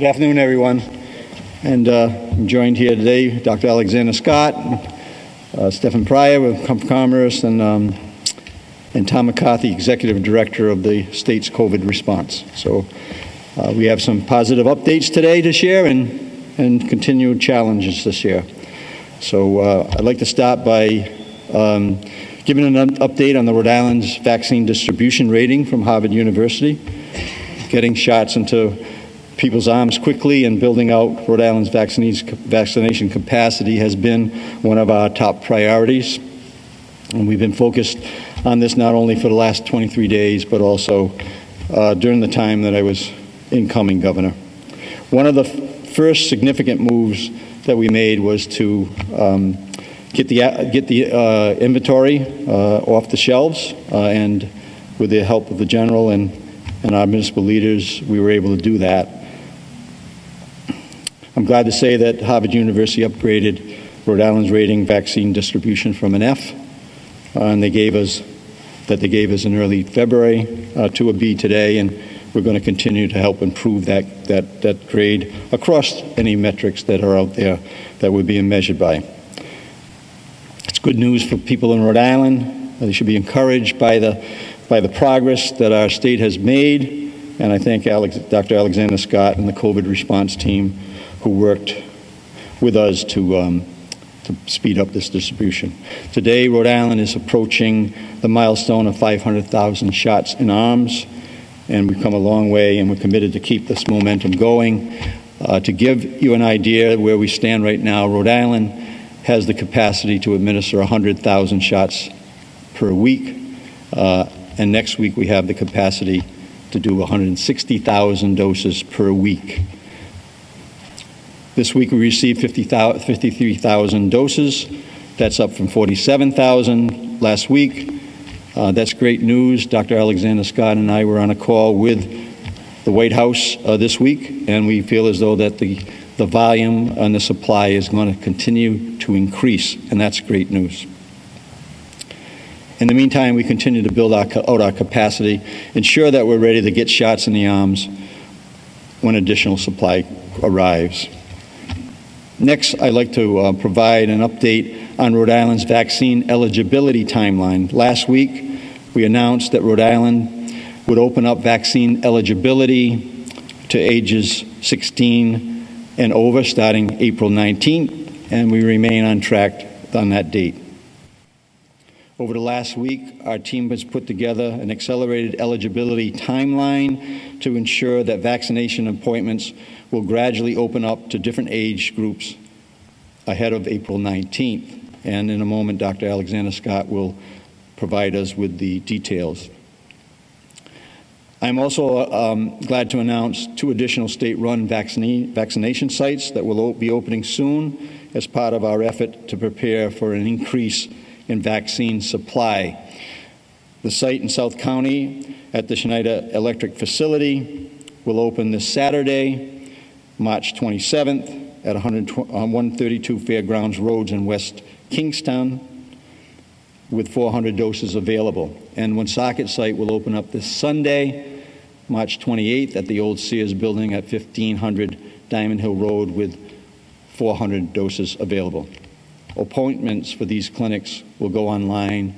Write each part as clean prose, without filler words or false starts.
Good afternoon, everyone. And I'm joined here today, Dr. Alexander Scott, Stefan Pryor with Commerce, and Tom McCarthy, Executive Director of the state's COVID response. So we have some positive updates today to share and continued challenges this year. So I'd like to start by giving an update on the Rhode Island's vaccine distribution rating from Harvard University. Getting shots into people's arms quickly and building out Rhode Island's vaccination capacity has been one of our top priorities. And we've been focused on this not only for the last 23 days, but also during the time that I was incoming governor. One of the first significant moves that we made was to get the inventory off the shelves, and with the help of the general and our municipal leaders, we were able to do that. I'm glad to say that Harvard University upgraded Rhode Island's rating vaccine distribution from an F, and they gave us in early February to a B today, and we're going to continue to help improve that grade across any metrics that are out there that we're being measured by. It's good news for people in Rhode Island. They should be encouraged by the progress that our state has made, and I thank Dr. Alexander Scott and the COVID response team who worked with us to speed up this distribution. Today, Rhode Island is approaching the milestone of 500,000 shots in arms, and we've come a long way, and we're committed to keep this momentum going. To give you an idea where we stand right now, Rhode Island has the capacity to administer 100,000 shots per week, and next week we have the capacity to do 160,000 doses per week. This week we received 53,000 doses. That's up from 47,000 last week. That's great news. Dr. Alexander Scott and I were on a call with the White House this week, and we feel as though that the volume and the supply is going to continue to increase, and that's great news. In the meantime, we continue to build out our capacity, ensure that we're ready to get shots in the arms when additional supply arrives. Next, I'd like to provide an update on Rhode Island's vaccine eligibility timeline. Last week, we announced that Rhode Island would open up vaccine eligibility to ages 16 and over starting April 19th, and we remain on track on that date. Over the last week, our team has put together an accelerated eligibility timeline to ensure that vaccination appointments will gradually open up to different age groups ahead of April 19th. And in a moment, Dr. Alexander Scott will provide us with the details. I'm also glad to announce 2 additional state-run vaccination sites that will be opening soon as part of our effort to prepare for an increase in vaccine supply. The site in South County at the Schneider Electric facility will open this Saturday, March 27th at 132 Fairgrounds Roads in West Kingstown, with 400 doses available. And Woonsocket site will open up this Sunday, March 28th at the old Sears building at 1500 Diamond Hill Road with 400 doses available. Appointments for these clinics will go online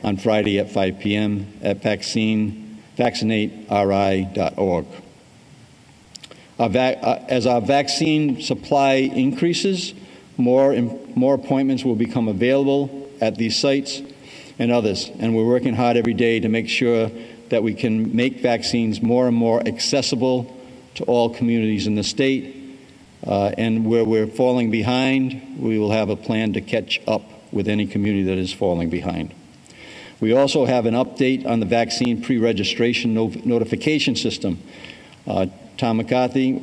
on Friday at 5 p.m. at vaccinateri.org. As our vaccine supply increases, more appointments will become available at these sites and others, and we're working hard every day to make sure that we can make vaccines more and more accessible to all communities in the state. And where we're falling behind, we will have a plan to catch up with any community that is falling behind. We also have an update on the vaccine pre-registration notification system. Tom McCarthy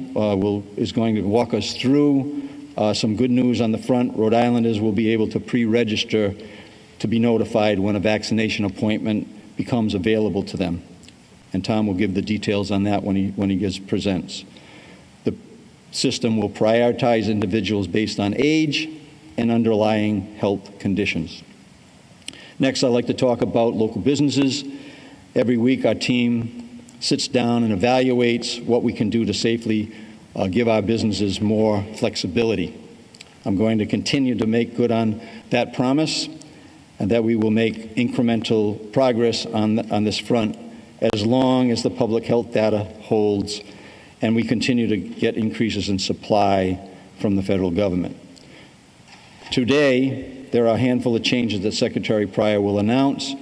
is going to walk us through some good news on the front. Rhode Islanders will be able to pre-register to be notified when a vaccination appointment becomes available to them. And Tom will give the details on that when he presents. The system will prioritize individuals based on age and underlying health conditions. Next, I'd like to talk about local businesses. Every week, our team sits down and evaluates what we can do to safely give our businesses more flexibility. I'm going to continue to make good on that promise, and that we will make incremental progress on this front as long as the public health data holds and we continue to get increases in supply from the federal government. Today, there are a handful of changes that Secretary Pryor will announce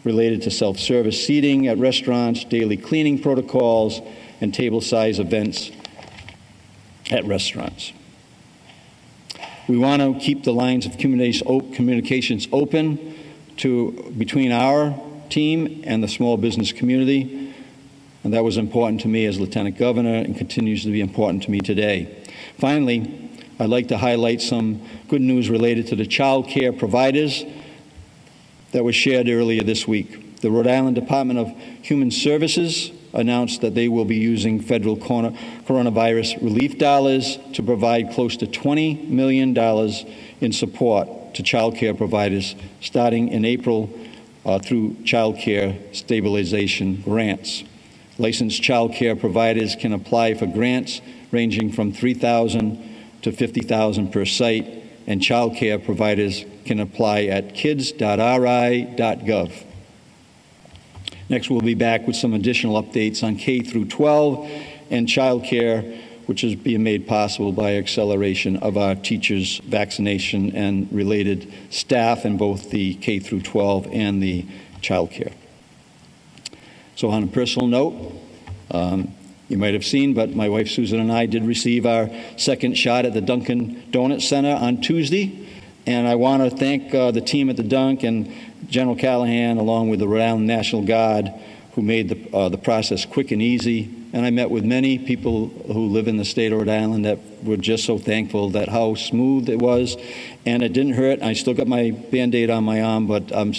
related to self-service seating at restaurants, daily cleaning protocols, and table size events at restaurants. We want to keep the lines of communications open between our team and the small business community, and that was important to me as Lieutenant Governor and continues to be important to me today. Finally, I'd like to highlight some good news related to the child care providers that was shared earlier this week. The Rhode Island Department of Human Services announced that they will be using federal coronavirus relief dollars to provide close to $20 million in support to child care providers starting in April through child care stabilization grants. Licensed child care providers can apply for grants ranging from $3,000 to $50,000 per site, and child care providers can apply at kids.ri.gov. Next, we'll be back with some additional updates on K through 12 and child care, which is being made possible by acceleration of our teachers' vaccination and related staff in both the K through 12 and the child care. So on a personal note, you might have seen, but my wife Susan and I did receive our second shot at the Dunkin' Donuts Center on Tuesday. And I want to thank the team at the Dunk and General Callahan, along with the Rhode Island National Guard, who made the process quick and easy. And I met with many people who live in the state of Rhode Island that were just so thankful that how smooth it was, and it didn't hurt. I still got my Band-Aid on my arm, but I'm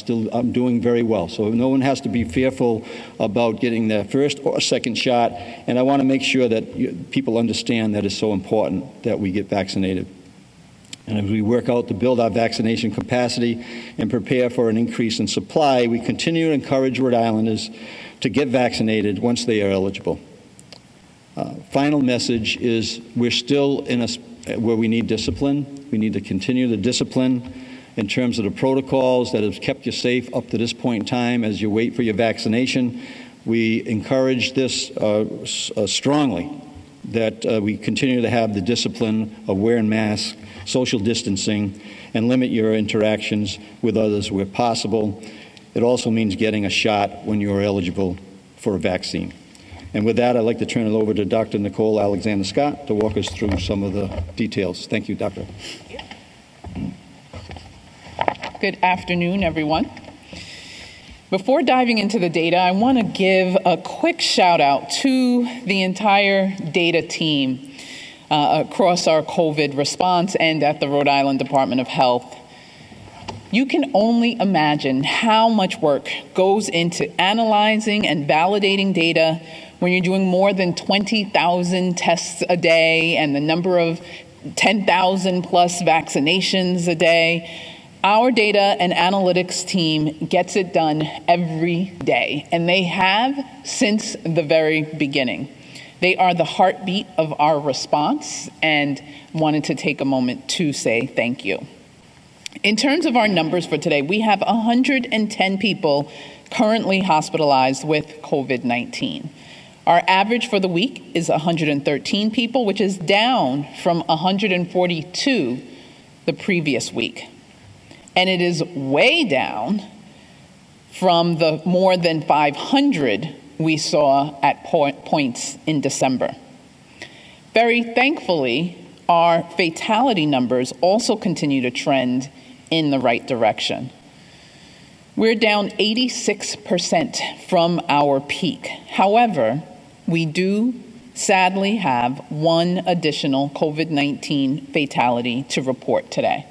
doing very well. So no one has to be fearful about getting their first or second shot. And I want to make sure that people understand that it's so important that we get vaccinated. And as we work out to build our vaccination capacity and prepare for an increase in supply, we continue to encourage Rhode Islanders to get vaccinated once they are eligible. Final message is we're still in where we need discipline. We need to continue the discipline in terms of the protocols that have kept you safe up to this point in time as you wait for your vaccination. We encourage this strongly, that we continue to have the discipline of wearing masks, social distancing, and limit your interactions with others where possible. It also means getting a shot when you're eligible for a vaccine. And with that, I'd like to turn it over to Dr. Nicole Alexander-Scott to walk us through some of the details. Thank you, Doctor. Good afternoon, everyone. Before diving into the data, I want to give a quick shout out to the entire data team across our COVID response and at the Rhode Island Department of Health. You can only imagine how much work goes into analyzing and validating data when you're doing more than 20,000 tests a day and the number of 10,000 plus vaccinations a day. Our data and analytics team gets it done every day, and they have since the very beginning. They are the heartbeat of our response, and wanted to take a moment to say thank you. In terms of our numbers for today, we have 110 people currently hospitalized with COVID-19. Our average for the week is 113 people, which is down from 142 the previous week. And it is way down from the more than 500 we saw at points in December. Very thankfully, our fatality numbers also continue to trend in the right direction. We're down 86% from our peak. However, we do sadly have one additional COVID-19 fatality to report today.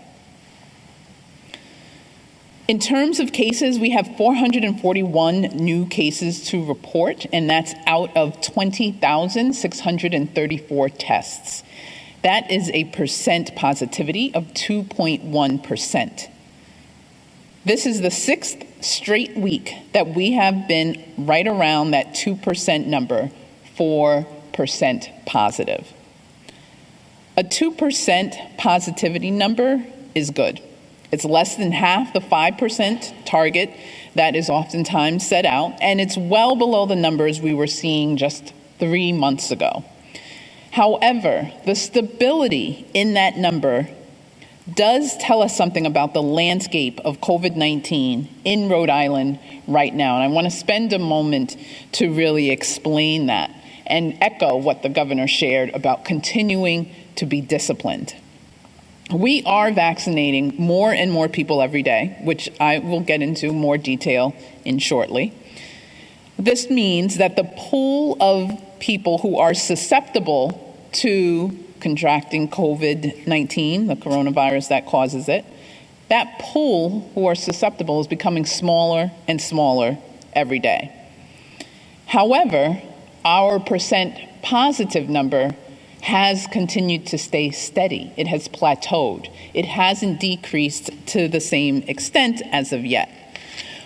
In terms of cases, we have 441 new cases to report, and that's out of 20,634 tests. That is a percent positivity of 2.1%. This is the 6th straight week that we have been right around that 2% number, 4% positive. A 2% positivity number is good. It's less than half the 5% target that is oftentimes set out, and it's well below the numbers we were seeing just 3 months ago. However, the stability in that number does tell us something about the landscape of COVID-19 in Rhode Island right now. And I want to spend a moment to really explain that and echo what the governor shared about continuing to be disciplined. We are vaccinating more and more people every day, which I will get into more detail in shortly. This means that the pool of people who are susceptible to contracting COVID-19, the coronavirus that causes it, that pool who are susceptible is becoming smaller and smaller every day. However, our percent positive number has continued to stay steady. It has plateaued. It hasn't decreased to the same extent as of yet.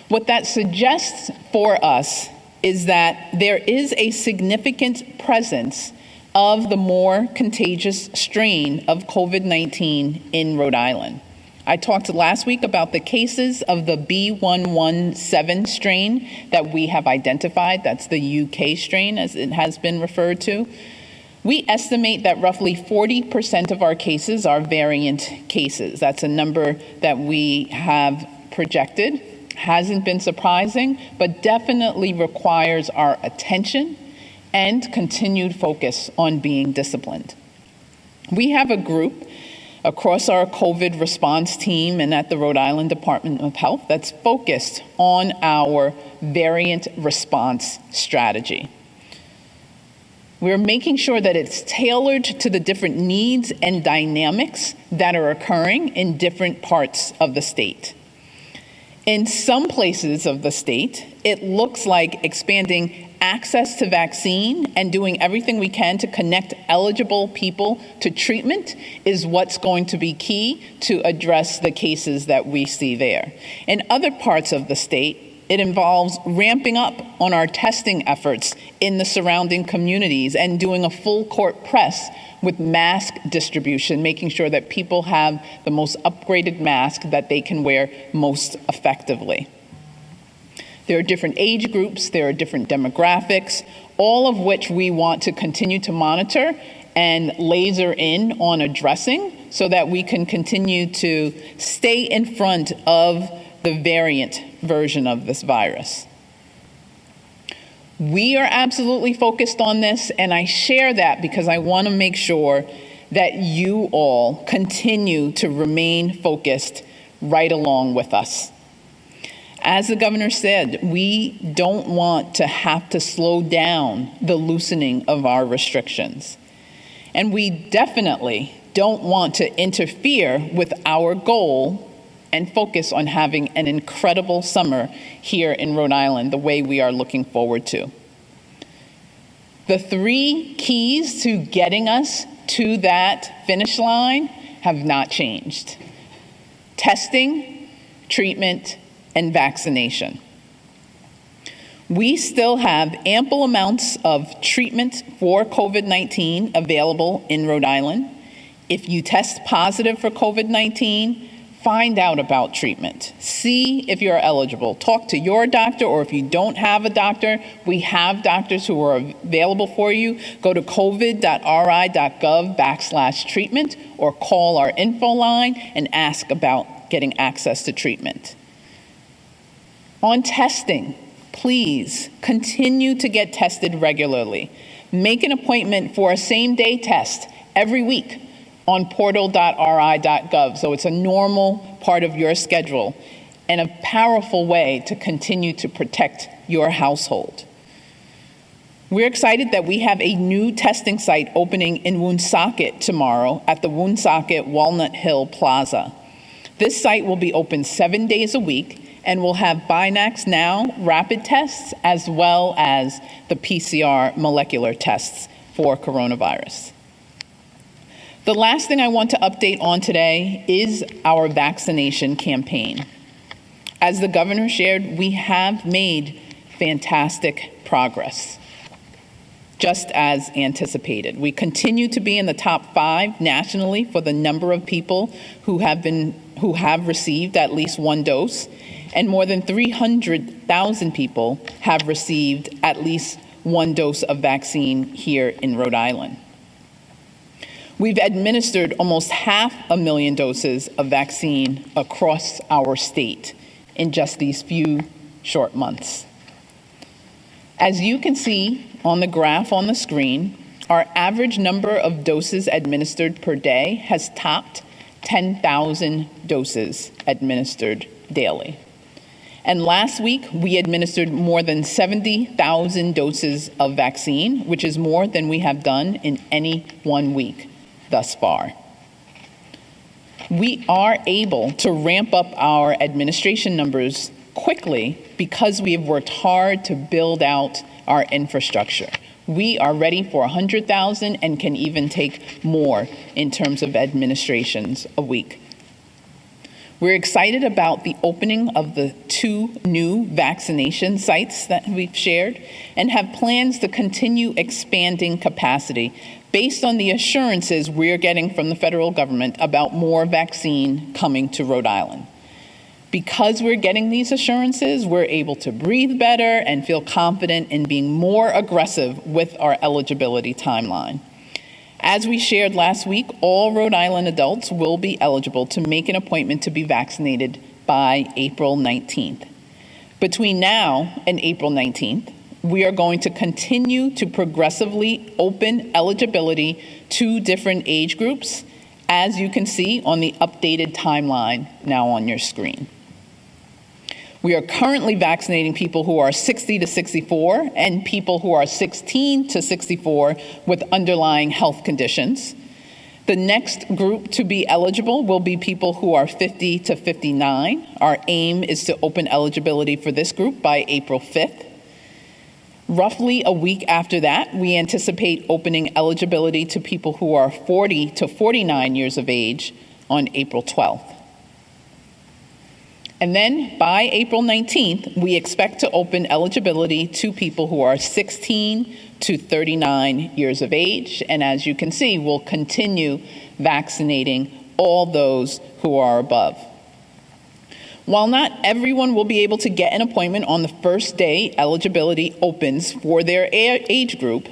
What that suggests for us is that there is a significant presence of the more contagious strain of COVID-19 in Rhode Island. I talked last week about the cases of the B117 strain that we have identified. That's the UK strain, as it has been referred to. We estimate that roughly 40% of our cases are variant cases. That's a number that we have projected. Hasn't been surprising, but definitely requires our attention and continued focus on being disciplined. We have a group across our COVID response team and at the Rhode Island Department of Health that's focused on our variant response strategy. We're making sure that it's tailored to the different needs and dynamics that are occurring in different parts of the state. In some places of the state, it looks like expanding access to vaccine and doing everything we can to connect eligible people to treatment is what's going to be key to address the cases that we see there. In other parts of the state, it involves ramping up on our testing efforts in the surrounding communities and doing a full court press with mask distribution, making sure that people have the most upgraded mask that they can wear most effectively. There are different age groups, there are different demographics, all of which we want to continue to monitor and laser in on addressing so that we can continue to stay in front of the variant version of this virus. We are absolutely focused on this, and I share that because I want to make sure that you all continue to remain focused right along with us. As the governor said, we don't want to have to slow down the loosening of our restrictions. And we definitely don't want to interfere with our goal and focus on having an incredible summer here in Rhode Island, the way we are looking forward to. The 3 keys to getting us to that finish line have not changed: testing, treatment, and vaccination. We still have ample amounts of treatment for COVID-19 available in Rhode Island. If you test positive for COVID-19, find out about treatment. See if you're eligible. Talk to your doctor, or if you don't have a doctor, we have doctors who are available for you. Go to covid.ri.gov/treatment or call our info line and ask about getting access to treatment. On testing, please continue to get tested regularly. Make an appointment for a same-day test every week on portal.ri.gov, so it's a normal part of your schedule and a powerful way to continue to protect your household. We're excited that we have a new testing site opening in Woonsocket tomorrow at the Woonsocket Walnut Hill Plaza. This site will be open 7 days a week and will have Binax Now rapid tests as well as the PCR molecular tests for coronavirus. The last thing I want to update on today is our vaccination campaign. As the governor shared, we have made fantastic progress. just as anticipated. We continue to be in the top 5 nationally for the number of people who have received at least one dose, and more than 300,000 people have received at least one dose of vaccine here in Rhode Island. We've administered almost 500,000 doses of vaccine across our state in just these few short months. As you can see on the graph on the screen, our average number of doses administered per day has topped 10,000 doses administered daily. And last week, we administered more than 70,000 doses of vaccine, which is more than we have done in any one week thus far. We are able to ramp up our administration numbers quickly because we have worked hard to build out our infrastructure. We are ready for 100,000 and can even take more in terms of administrations a week. We're excited about the opening of the 2 new vaccination sites that we've shared and have plans to continue expanding capacity based on the assurances we're getting from the federal government about more vaccine coming to Rhode Island. Because we're getting these assurances, we're able to breathe better and feel confident in being more aggressive with our eligibility timeline. As we shared last week, all Rhode Island adults will be eligible to make an appointment to be vaccinated by April 19th. Between now and April 19th, we are going to continue to progressively open eligibility to different age groups, as you can see on the updated timeline now on your screen. We are currently vaccinating people who are 60 to 64 and people who are 16 to 64 with underlying health conditions. The next group to be eligible will be people who are 50 to 59. Our aim is to open eligibility for this group by April 5th. Roughly a week after that, we anticipate opening eligibility to people who are 40 to 49 years of age on April 12th. And then by April 19th, we expect to open eligibility to people who are 16 to 39 years of age. And as you can see, we'll continue vaccinating all those who are above. While not everyone will be able to get an appointment on the first day eligibility opens for their age group,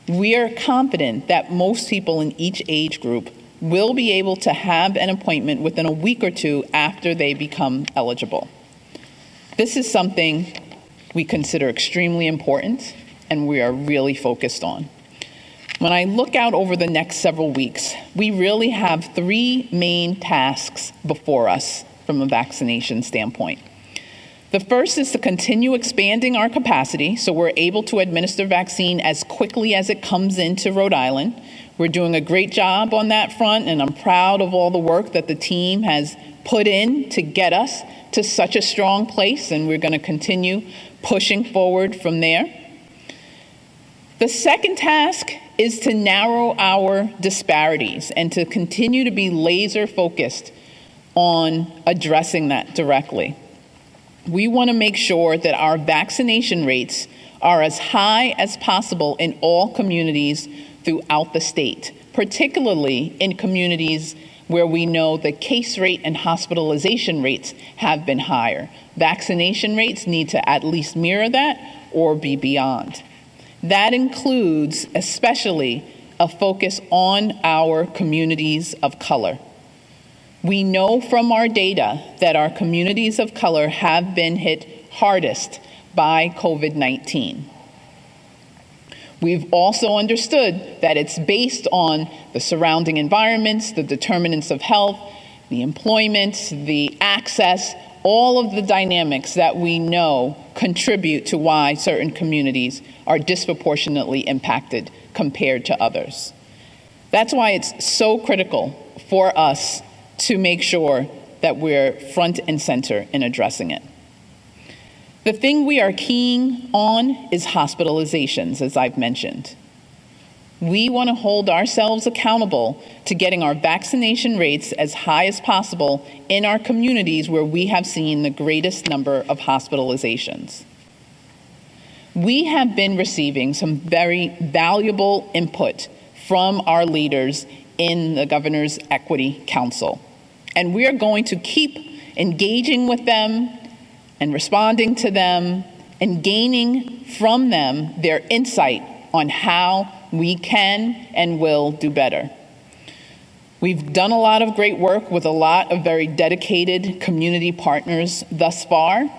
we are confident that most people in each age group will be able to have an appointment within a week or 2 after they become eligible. This is something we consider extremely important and we are really focused on. When I look out over the next several weeks, we really have 3 main tasks before us from a vaccination standpoint. The first is to continue expanding our capacity so we're able to administer vaccine as quickly as it comes into Rhode Island. We're doing a great job on that front, and I'm proud of all the work that the team has put in to get us to such a strong place, and we're going to continue pushing forward from there. The second task is to narrow our disparities and to continue to be laser focused on addressing that directly. We want to make sure that our vaccination rates are as high as possible in all communities throughout the state, particularly in communities where we know the case rate and hospitalization rates have been higher. Vaccination rates need to at least mirror that or be beyond. That includes especially a focus on our communities of color. We know from our data that our communities of color have been hit hardest by COVID-19. We've also understood that it's based on the surrounding environments, the determinants of health, the employment, the access, all of the dynamics that we know contribute to why certain communities are disproportionately impacted compared to others. That's why it's so critical for us to make sure that we're front and center in addressing it. The thing we are keen on is hospitalizations, as I've mentioned. We want to hold ourselves accountable to getting our vaccination rates as high as possible in our communities where we have seen the greatest number of hospitalizations. We have been receiving some very valuable input from our leaders in the Governor's Equity Council. And we are going to keep engaging with them and responding to them and gaining from them their insight on how we can and will do better. We've done a lot of great work with a lot of very dedicated community partners thus far,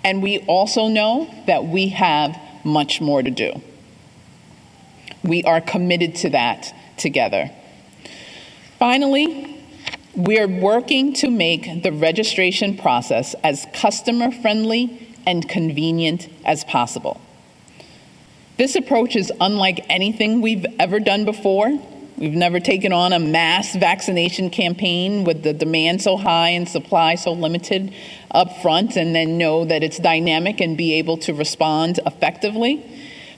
and we also know that we have much more to do. We are committed to that together. Finally, we're working to make the registration process as customer-friendly and convenient as possible. This approach is unlike anything we've ever done before. We've never taken on a mass vaccination campaign with the demand so high and supply so limited up front and then know that it's dynamic and be able to respond effectively.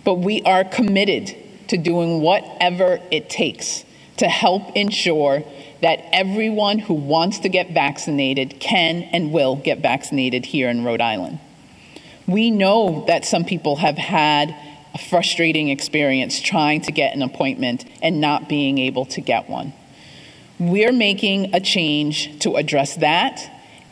But we are committed to doing whatever it takes to help ensure that everyone who wants to get vaccinated can and will get vaccinated here in Rhode Island. We know that some people have had a frustrating experience trying to get an appointment and not being able to get one. We're making a change to address that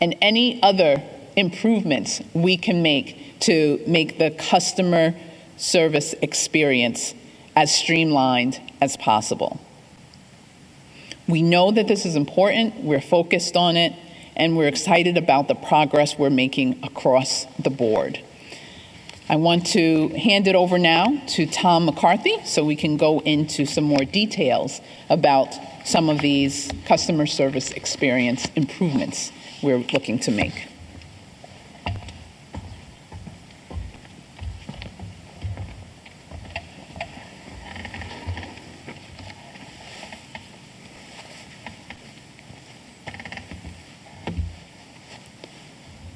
and any other improvements we can make to make the customer service experience as streamlined as possible. We know that this is important, we're focused on it, and we're excited about the progress we're making across the board. I want to hand it over now to Tom McCarthy so we can go into some more details about some of these customer service experience improvements we're looking to make.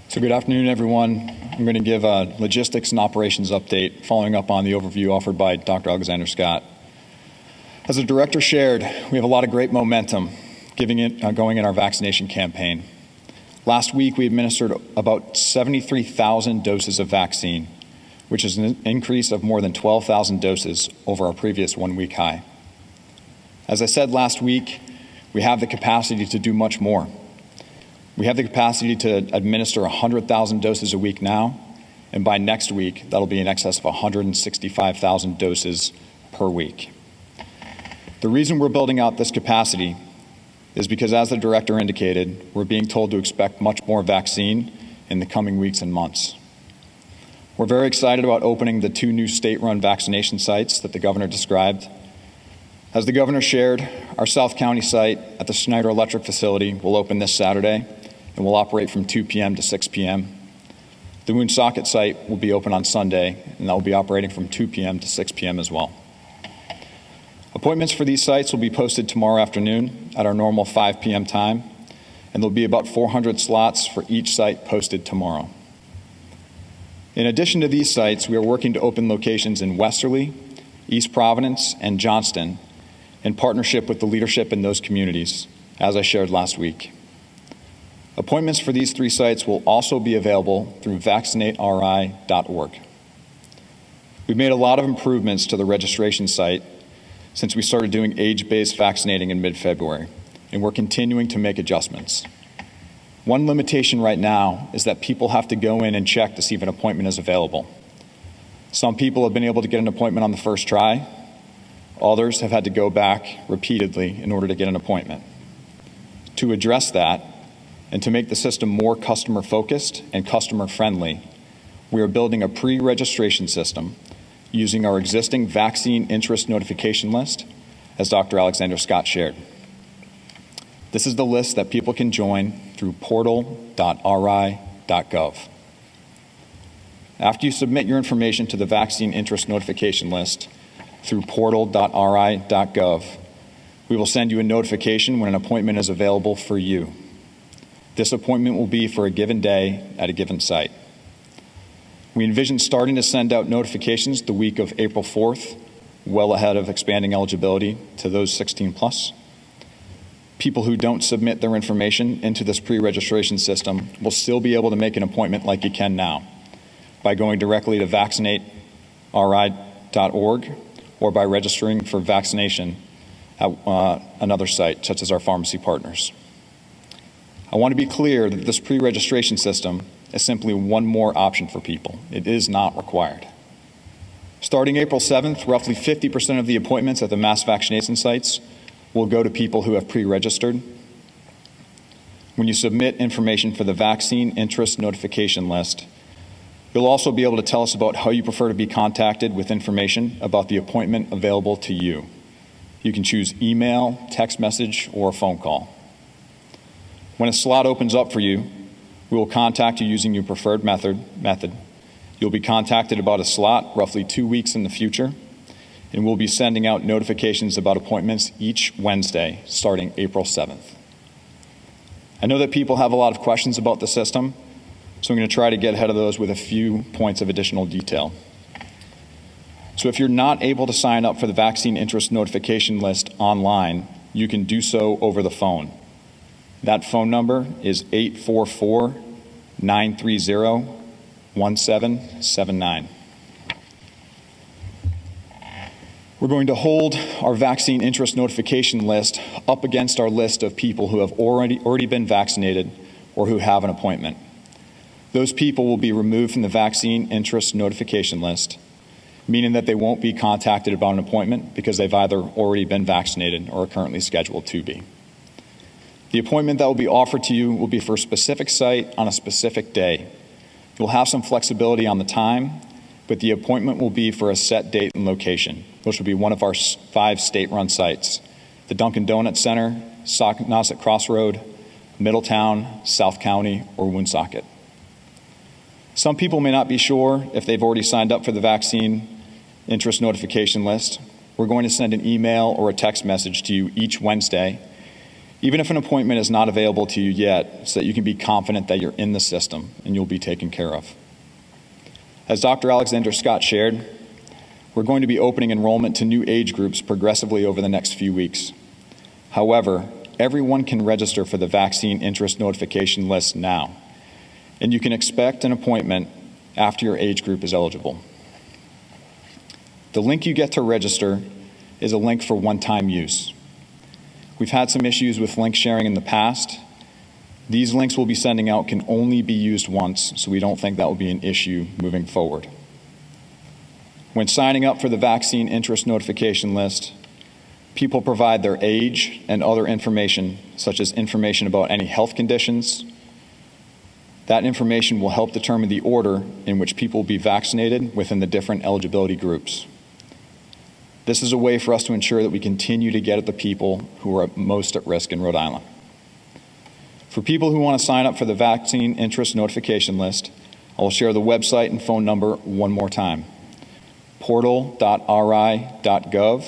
So good afternoon, everyone. I'm going to give a logistics and operations update following up on the overview offered by Dr. Alexander Scott. As the director shared, we have a lot of great momentum going in our vaccination campaign. Last week, we administered about 73,000 doses of vaccine, which is an increase of more than 12,000 doses over our previous one-week high. As I said last week, we have the capacity to do much more. We have the capacity to administer 100,000 doses a week now, and by next week, that'll be in excess of 165,000 doses per week. The reason we're building out this capacity is because, as the director indicated, we're being told to expect much more vaccine in the coming weeks and months. We're very excited about opening the 2 new state-run vaccination sites that the governor described. As the governor shared, our South County site at the Schneider Electric facility will open this Saturday and will operate from 2 p.m. to 6 p.m. The Woonsocket site will be open on Sunday, and that will be operating from 2 p.m. to 6 p.m. as well. Appointments for these sites will be posted tomorrow afternoon at our normal 5 p.m. time, and there'll be about 400 slots for each site posted tomorrow. In addition to these sites, we are working to open locations in Westerly, East Providence, and Johnston in partnership with the leadership in those communities, as I shared last week. Appointments for these 3 sites will also be available through vaccinateri.org. We've made a lot of improvements to the registration site since we started doing age-based vaccinating in mid-February, and we're continuing to make adjustments. One limitation right now is that people have to go in and check to see if an appointment is available. Some people have been able to get an appointment on the first try. Others have had to go back repeatedly in order to get an appointment. To address that, and to make the system more customer-focused and customer-friendly, we are building a pre-registration system using our existing vaccine interest notification list, as Dr. Alexander Scott shared. This is the list that people can join through portal.ri.gov. After you submit your information to the vaccine interest notification list through portal.ri.gov, we will send you a notification when an appointment is available for you. This appointment will be for a given day at a given site. We envision starting to send out notifications the week of April 4th, well ahead of expanding eligibility to those 16 plus. People who don't submit their information into this pre-registration system will still be able to make an appointment like you can now by going directly to administered.ri.org, or by registering for vaccination at another site, such as our pharmacy partners. I want to be clear that this pre-registration system is simply one more option for people. It is not required. Starting April 7th, roughly 50% of the appointments at the mass vaccination sites will go to people who have pre-registered. When you submit information for the vaccine interest notification list, you'll also be able to tell us about how you prefer to be contacted with information about the appointment available to you. You can choose email, text message, or a phone call. When a slot opens up for you, we will contact you using your preferred method. You'll be contacted about a slot roughly 2 weeks in the future, and we'll be sending out notifications about appointments each Wednesday starting April 7th. I know that people have a lot of questions about the system, so I'm going to try to get ahead of those with a few points of additional detail. So if you're not able to sign up for the vaccine interest notification list online, you can do so over the phone. That phone number is 844-930-1779. We're going to hold our vaccine interest notification list up against our list of people who have already been vaccinated or who have an appointment. Those people will be removed from the vaccine interest notification list, meaning that they won't be contacted about an appointment because they've either already been vaccinated or are currently scheduled to be. The appointment that will be offered to you will be for a specific site on a specific day. You'll have some flexibility on the time, but the appointment will be for a set date and location, which will be one of our 5 state-run sites: the Dunkin' Donuts Center, Socknaset Crossroad, Middletown, South County, or Woonsocket. Some people may not be sure if they've already signed up for the vaccine interest notification list. We're going to send an email or a text message to you each Wednesday, even if an appointment is not available to you yet, so that you can be confident that you're in the system and you'll be taken care of. As Dr. Alexander Scott shared, we're going to be opening enrollment to new age groups progressively over the next few weeks. However, everyone can register for the vaccine interest notification list now, and you can expect an appointment after your age group is eligible. The link you get to register is a link for one-time use. We've had some issues with link sharing in the past. These links we'll be sending out can only be used once, so we don't think that will be an issue moving forward. When signing up for the vaccine interest notification list, people provide their age and other information, such as information about any health conditions. That information will help determine the order in which people will be vaccinated within the different eligibility groups. This is a way for us to ensure that we continue to get at the people who are most at risk in Rhode Island. For people who want to sign up for the vaccine interest notification list, I'll share the website and phone number one more time: portal.ri.gov,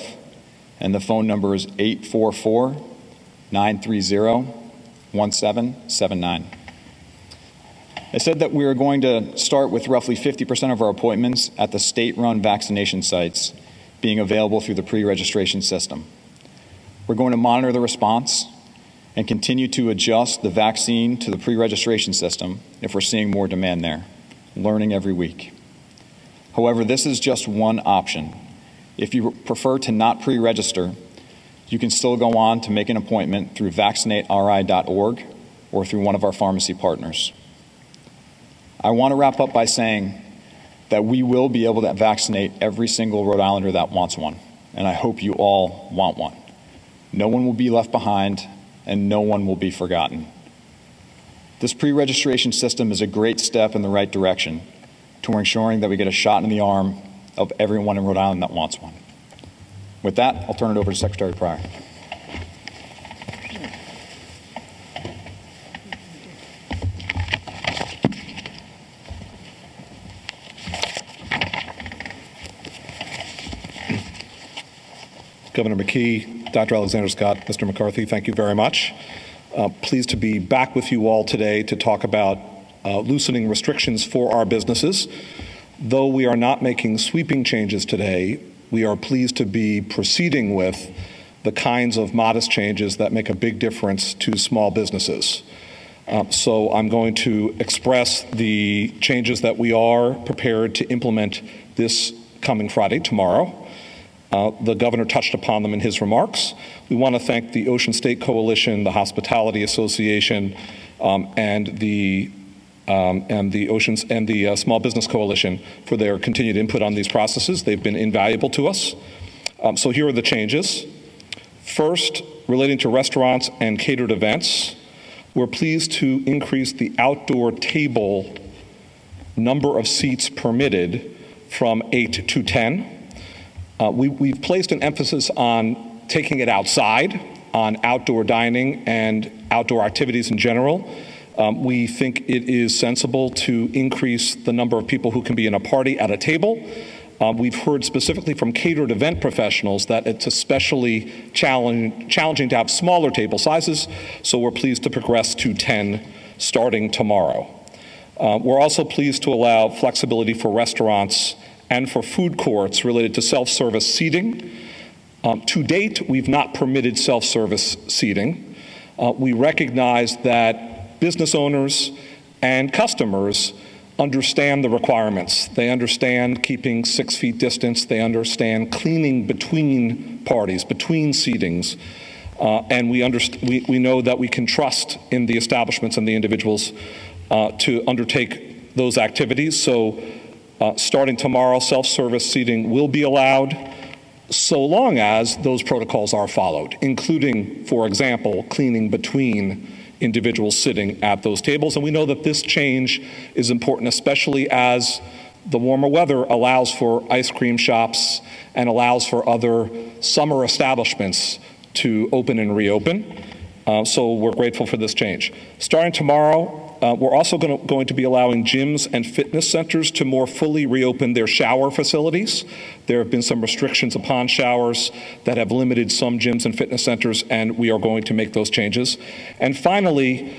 and the phone number is 844-930-1779. I said that we are going to start with roughly 50% of our appointments at the state-run vaccination sites being available through the pre-registration system. We're going to monitor the response and continue to adjust the vaccine to the pre-registration system if we're seeing more demand there, learning every week. However, this is just one option. If you prefer to not pre-register, you can still go on to make an appointment through vaccinateri.org or through one of our pharmacy partners. I want to wrap up by saying that we will be able to vaccinate every single Rhode Islander that wants one, and I hope you all want one. No one will be left behind, and no one will be forgotten. This pre-registration system is a great step in the right direction toward ensuring that we get a shot in the arm of everyone in Rhode Island that wants one. With that, I'll turn it over to Secretary Pryor. Governor McKee, Dr. Alexander Scott, Mr. McCarthy, thank you very much. Pleased to be back with you all today to talk about loosening restrictions for our businesses. Though we are not making sweeping changes today, we are pleased to be proceeding with the kinds of modest changes that make a big difference to small businesses. So I'm going to express the changes that we are prepared to implement this coming Friday, tomorrow. The governor touched upon them in his remarks. We want to thank the Ocean State Coalition, the Hospitality Association, and the Small Business Coalition for their continued input on these processes. They've been invaluable to us. So here are the changes. First, relating to restaurants and catered events, we're pleased to increase the outdoor table number of seats permitted from 8 to 10. We've placed an emphasis on taking it outside, on outdoor dining and outdoor activities in general. We think it is sensible to increase the number of people who can be in a party at a table. We've heard specifically from catered event professionals that it's especially challenging to have smaller table sizes, so we're pleased to progress to 10 starting tomorrow. We're also pleased to allow flexibility for restaurants and for food courts related to self-service seating. To date, we've not permitted self-service seating. We recognize that business owners and customers understand the requirements. They understand keeping 6 feet distance. They understand cleaning between parties, between seatings. And we know that we can trust in the establishments and the individuals to undertake those activities. So starting tomorrow, self-service seating will be allowed so long as those protocols are followed, including, for example, cleaning between individuals sitting at those tables. And we know that this change is important, especially as the warmer weather allows for ice cream shops and allows for other summer establishments to open and reopen. So we're grateful for this change. Starting tomorrow, we're also going to be allowing gyms and fitness centers to more fully reopen their shower facilities. There have been some restrictions upon showers that have limited some gyms and fitness centers, and we are going to make those changes. And finally,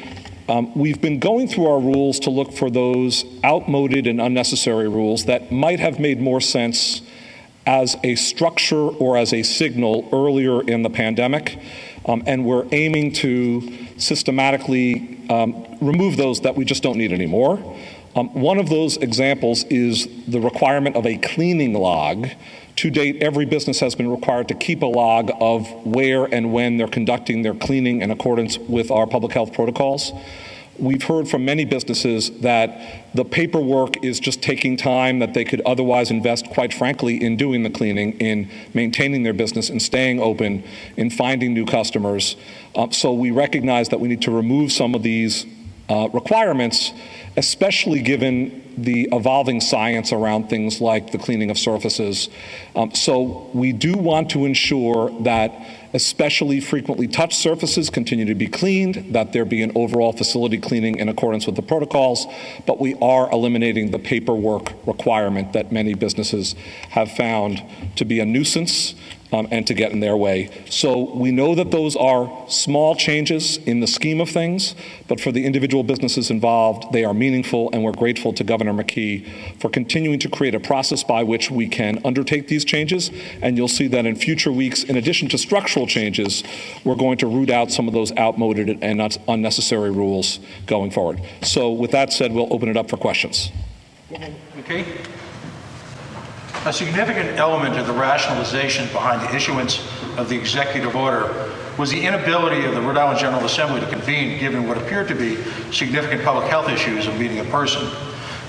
we've been going through our rules to look for those outmoded and unnecessary rules that might have made more sense as a structure or as a signal earlier in the pandemic. And we're aiming to systematically remove those that we just don't need anymore. One of those examples is the requirement of a cleaning log. To date, every business has been required to keep a log of where and when they're conducting their cleaning in accordance with our public health protocols. We've heard from many businesses that the paperwork is just taking time that they could otherwise invest, quite frankly, in doing the cleaning, in maintaining their business, in staying open, in finding new customers. So we recognize that we need to remove some of these requirements, especially given the evolving science around things like the cleaning of surfaces. So we do want to ensure that especially frequently touched surfaces continue to be cleaned, that there be an overall facility cleaning in accordance with the protocols, but we are eliminating the paperwork requirement that many businesses have found to be a nuisance and to get in their way. So we know that those are small changes in the scheme of things, but for the individual businesses involved, they are meaningful, and we're grateful to Governor McKee for continuing to create a process by which we can undertake these changes. And you'll see that in future weeks, in addition to structural changes, we're going to root out some of those outmoded and unnecessary rules going forward. So with that said, we'll open it up for questions. Okay. A significant element of the rationalization behind the issuance of the executive order was the inability of the Rhode Island General Assembly to convene, given what appeared to be significant public health issues of meeting in person.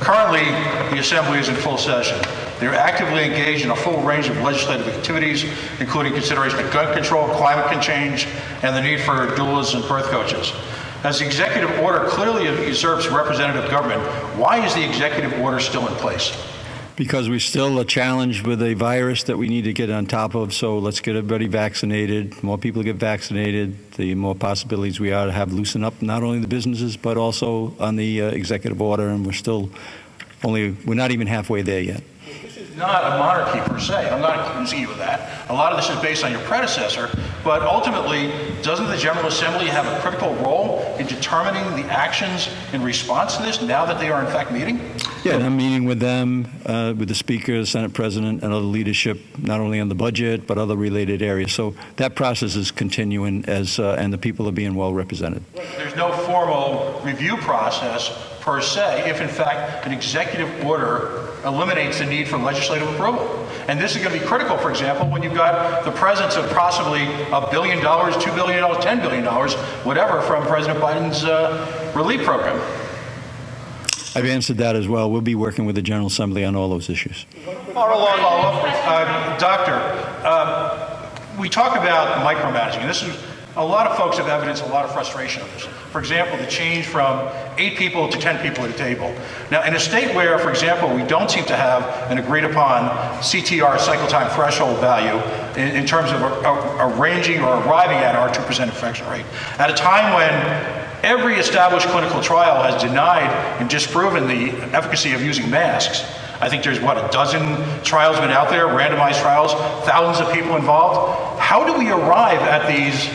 Currently, the Assembly is in full session. They're actively engaged in a full range of legislative activities, including consideration of gun control, climate change, and the need for doulas and birth coaches. As the executive order clearly usurps representative government, why is the executive order still in place? Because we're still challenged with a virus that we need to get on top of, so let's get everybody vaccinated. The more people get vaccinated, the more possibilities we are to have loosen up not only the businesses, but also on the executive order, and we're not even halfway there yet. This is not a monarchy per se. I'm not accusing you of that. A lot of this is based on your predecessor, but ultimately, doesn't the General Assembly have a critical role in determining the actions in response to this now that they are in fact meeting? Yeah, and I'm meeting with them, with the Speaker, the Senate President, and other leadership, not only on the budget, but other related areas. So that process is continuing and the people are being well represented. There's no formal review process per se if, in fact, an executive order eliminates the need for legislative approval. And this is going to be critical, for example, when you've got the presence of possibly $1 billion, $2 billion, $10 billion, whatever, from President Biden's relief program. I've answered that as well. We'll be working with the General Assembly on all those issues. Far along, Doctor, we talk about micromanaging. And this is a lot of folks have evidenced a lot of frustration of this. For example, the change from 8 people to 10 people at a table. Now, in a state where, for example, we don't seem to have an agreed upon CTR, cycle time threshold value, in terms of arranging or arriving at our 2% infection rate, at a time when every established clinical trial has denied and disproven the efficacy of using masks. I think there's, what, a dozen trials been out there, randomized trials, thousands of people involved. How do we arrive at these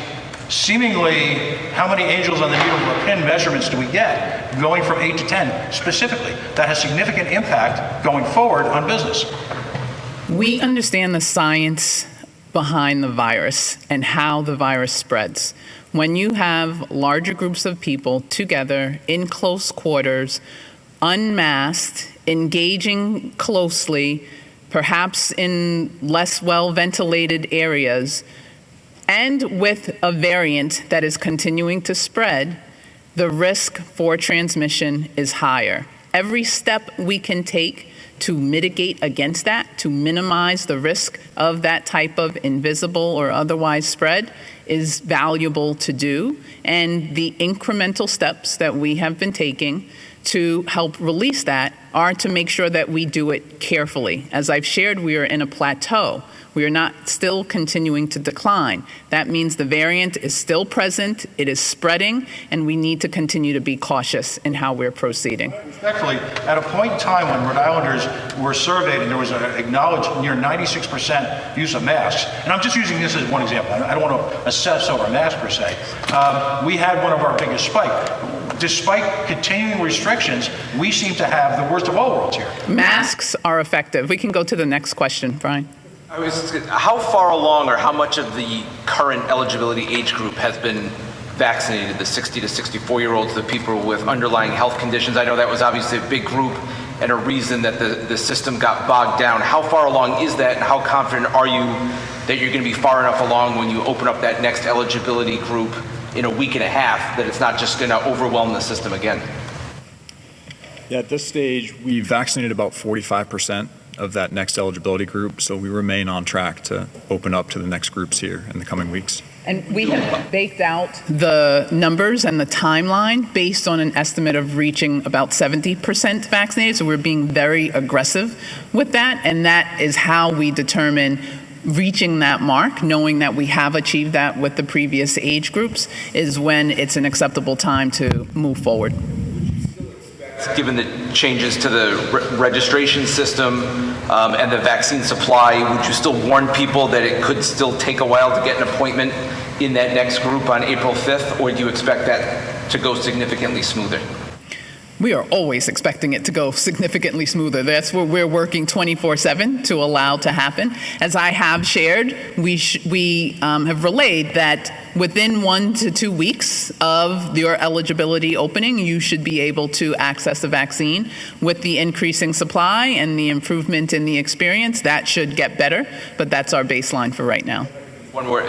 seemingly, how many angels on the needle of a pin measurements do we get going from 8 to 10 specifically? That has significant impact going forward on business. We understand the science behind the virus and how the virus spreads. When you have larger groups of people together in close quarters, unmasked, engaging closely, perhaps in less well-ventilated areas, and with a variant that is continuing to spread, the risk for transmission is higher. Every step we can take to mitigate against that, to minimize the risk of that type of invisible or otherwise spread, is valuable to do. And the incremental steps that we have been taking to help release that are to make sure that we do it carefully. As I've shared, we are in a plateau. We are not still continuing to decline. That means the variant is still present, it is spreading, and we need to continue to be cautious in how we're proceeding. Respectfully, at a point in time when Rhode Islanders were surveyed and there was an acknowledged near 96% use of masks, and I'm just using this as one example, I don't want to assess over masks per se, we had one of our biggest spikes. Despite continuing restrictions, we seem to have the worst of all worlds here. Masks are effective. We can go to the next question, Brian. How far along or how much of the current eligibility age group has been vaccinated, the 60 to 64-year-olds, the people with underlying health conditions? I know that was obviously a big group and a reason that the system got bogged down. How far along is that, and how confident are you that you're going to be far enough along when you open up that next eligibility group in a week and a half that it's not just going to overwhelm the system again? Yeah, at this stage, we vaccinated about 45% of that next eligibility group, so we remain on track to open up to the next groups here in the coming weeks. And we have baked out the numbers and the timeline based on an estimate of reaching about 70% vaccinated, so we're being very aggressive with that, and that is how we determine reaching that mark, knowing that we have achieved that with the previous age groups, is when it's an acceptable time to move forward. Given the changes to the registration system and the vaccine supply, would you still warn people that it could still take a while to get an appointment in that next group on April 5th, or do you expect that to go significantly smoother? We are always expecting it to go significantly smoother. That's what we're working 24/7 to allow to happen. As I have shared, we have relayed that within 1 to 2 weeks of your eligibility opening, you should be able to access the vaccine. With the increasing supply and the improvement in the experience, that should get better, but that's our baseline for right now. One more.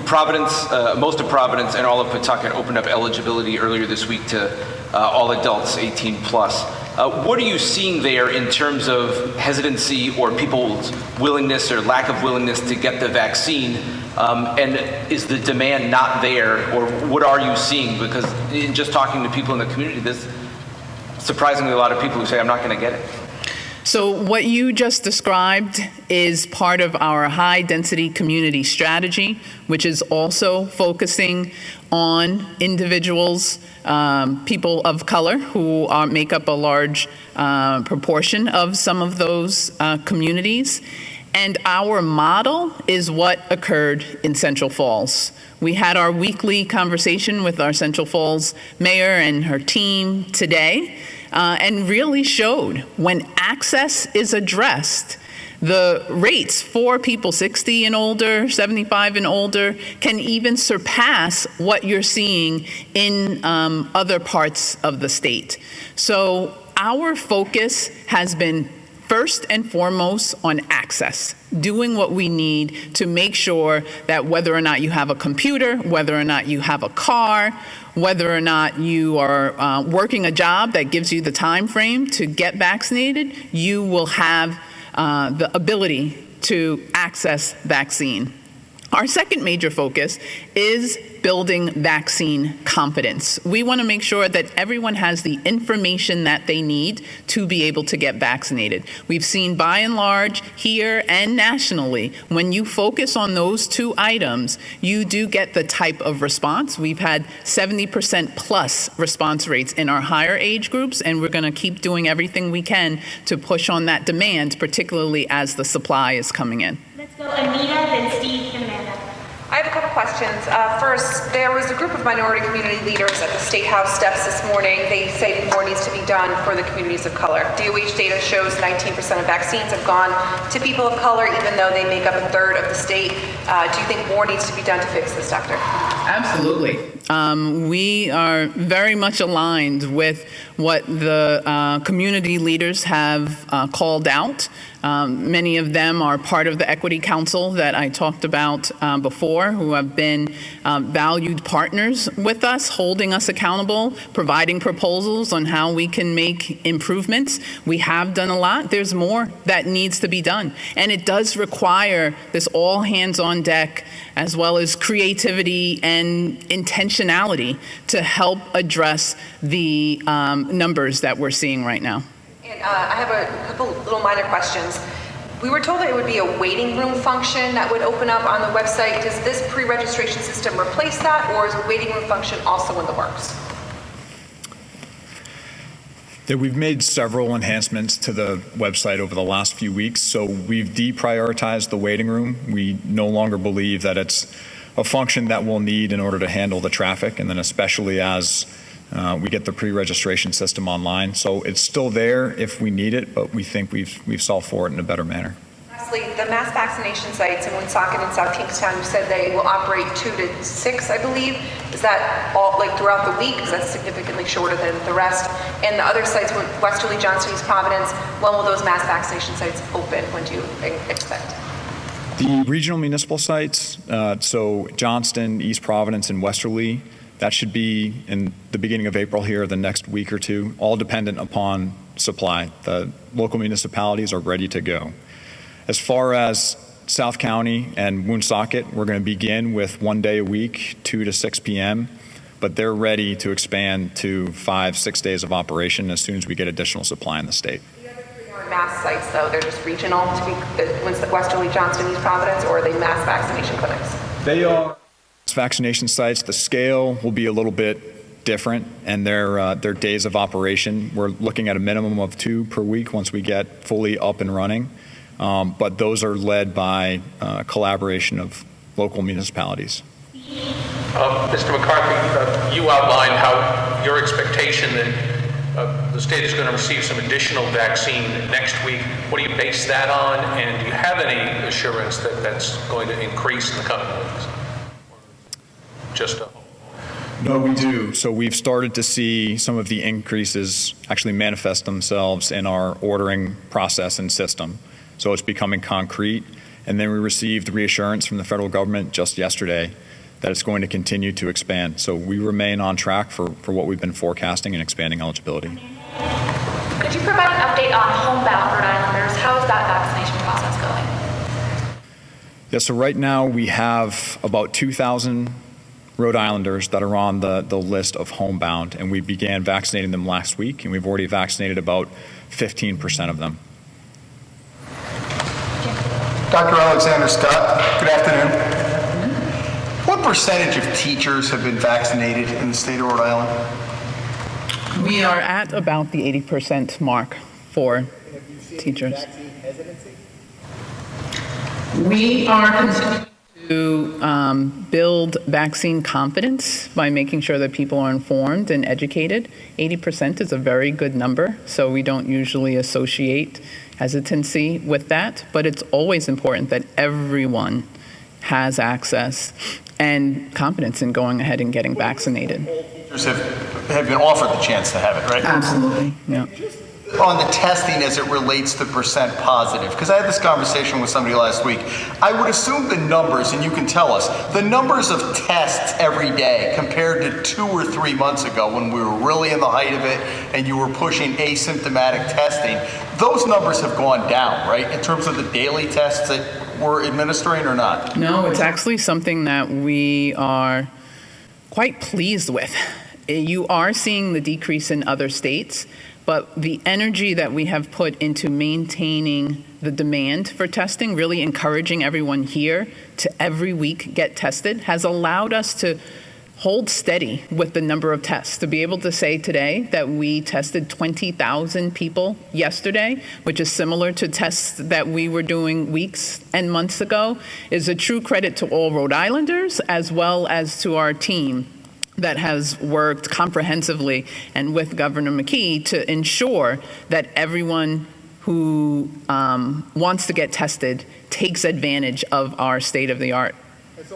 Providence, most of Providence and all of Pawtucket opened up eligibility earlier this week to all adults 18 plus. What are you seeing there in terms of hesitancy or people's willingness or lack of willingness to get the vaccine? And is the demand not there, or what are you seeing? Because in just talking to people in the community, there's surprisingly a lot of people who say, I'm not going to get it. So what you just described is part of our high-density community strategy, which is also focusing on individuals, people of color who make up a large proportion of some of those communities. And our model is what occurred in Central Falls. We had our weekly conversation with our Central Falls mayor and her team today, and really showed when access is addressed, The rates for people 60 and older, 75 and older, can even surpass what you're seeing in other parts of the state. So our focus has been first and foremost on access, doing what we need to make sure that whether or not you have a computer, whether or not you have a car, whether or not you are working a job that gives you the time frame to get vaccinated, you will have the ability to access vaccine. Our second major focus is building vaccine confidence. We want to make sure that everyone has the information that they need to be able to get vaccinated. We've seen by and large here and nationally, when you focus on those two items, you do get the type of response. We've had 70% plus response rates in our higher age groups, and we're going to keep doing everything we can to push on that demand, particularly as the supply is coming in. Let's go Anita, then Steve, and Amanda. I have a couple questions. First, there was a group of minority community leaders at the State House steps this morning. They say more needs to be done for the communities of color. DOH data shows 19% of vaccines have gone to people of color, even though they make up a third of the state. Do you think more needs to be done to fix this, Doctor? Absolutely. We are very much aligned with what the community leaders have called out. Many of them are part of the Equity Council that I talked about before, who have been valued partners with us, holding us accountable, providing proposals on how we can make improvements. We have done a lot. There's more that needs to be done. And it does require this all hands on deck, as well as creativity and intentionality to help address the numbers that we're seeing right now. And I have a couple little minor questions. We were told that it would be a waiting room function that would open up on the website. Does this pre-registration system replace that, or is a waiting room function also in the works? We've made several enhancements to the website over the last few weeks. So we've deprioritized the waiting room. We no longer believe that it's a function that we'll need in order to handle the traffic, and then especially as we get the pre-registration system online. So it's still there if we need it, but we think we've solved for it in a better manner. Lastly, the mass vaccination sites in Woonsocket and South Kingstown, you said they will operate 2 to 6, I believe. Is that all like throughout the week? Because that's significantly shorter than the rest. And the other sites, Westerly, Johnston, East Providence, when will those mass vaccination sites open? When do you expect? The regional municipal sites, so Johnston, East Providence, and Westerly, that should be in the beginning of April here, the next week or two, all dependent upon supply. The local municipalities are ready to go. As far as South County and Woonsocket, we're going to begin with 1 day a week, 2 to 6 p.m., but they're ready to expand to 5-6 days of operation as soon as we get additional supply in the state. The other 3 are mass sites, though. They're just regional to be Westerly, Johnston, East Providence, or are they mass vaccination clinics? They are vaccination sites. The scale will be a little bit different, and their days of operation, we're looking at a minimum of 2 per week once we get fully up and running. But those are led by collaboration of local municipalities. Mr. McCarthy, you outlined how your expectation that the state is going to receive some additional vaccine next week. What do you base that on? And do you have any assurance that that's going to increase in the coming weeks? Just a No, we do. So we've started to see some of the increases actually manifest themselves in our ordering process and system. So it's becoming concrete. And then we received reassurance from the federal government just yesterday that it's going to continue to expand. So we remain on track for what we've been forecasting and expanding eligibility. Could you provide an update on homebound Rhode Islanders? How is that vaccination process going? Yeah, so right now we have about 2,000 Rhode Islanders that are on the list of homebound, and we began vaccinating them last week, and we've already vaccinated about 15% of them. Dr. Alexander Scott, good afternoon. What percentage of teachers have been vaccinated in the state of Rhode Island? We are at about the 80% mark for teachers. We are continuing to to build vaccine confidence by making sure that people are informed and educated. 80% is a very good number, so we don't usually associate hesitancy with that, but it's always important that everyone has access and confidence in going ahead and getting vaccinated. Teachers have been offered the chance to have it, right? Absolutely, yeah. On the testing as it relates to percent positive, because I had this conversation with somebody last week. I would assume the numbers, and you can tell us, the numbers of tests every day compared to 2 or 3 months ago when we were really in the height of it and you were pushing asymptomatic testing, those numbers have gone down, right? In terms of the daily tests that we're administering or not? No, it's actually something that we are quite pleased with. You are seeing the decrease in other states, but the energy that we have put into maintaining the demand for testing, really encouraging everyone here to every week get tested, has allowed us to hold steady with the number of tests. To be able to say today that we tested 20,000 people yesterday, which is similar to tests that we were doing weeks and months ago, is a true credit to all Rhode Islanders as well as to our team that has worked comprehensively and with Governor McKee to ensure that everyone who wants to get tested takes advantage of our state-of-the-art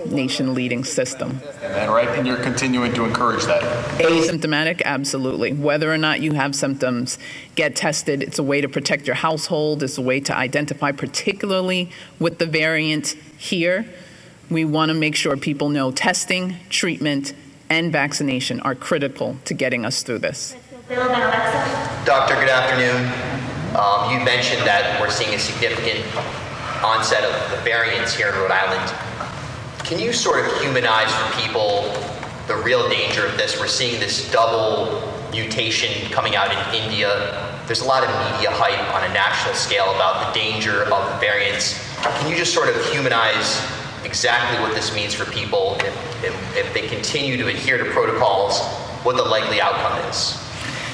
nation-leading system. Right, and you're continuing to encourage that. Asymptomatic, absolutely. Whether or not you have symptoms, get tested. It's a way to protect your household. It's a way to identify, particularly with the variant here. We want to make sure people know testing, treatment, and vaccination are critical to getting us through this. Doctor, good afternoon. You mentioned that we're seeing a significant onset of the variants here in Rhode Island. Can you sort of humanize for people the real danger of this? We're seeing this double mutation coming out in India. There's a lot of media hype on a national scale about the danger of the variants. Can you just sort of humanize exactly what this means for people if they continue to adhere to protocols, what the likely outcome is?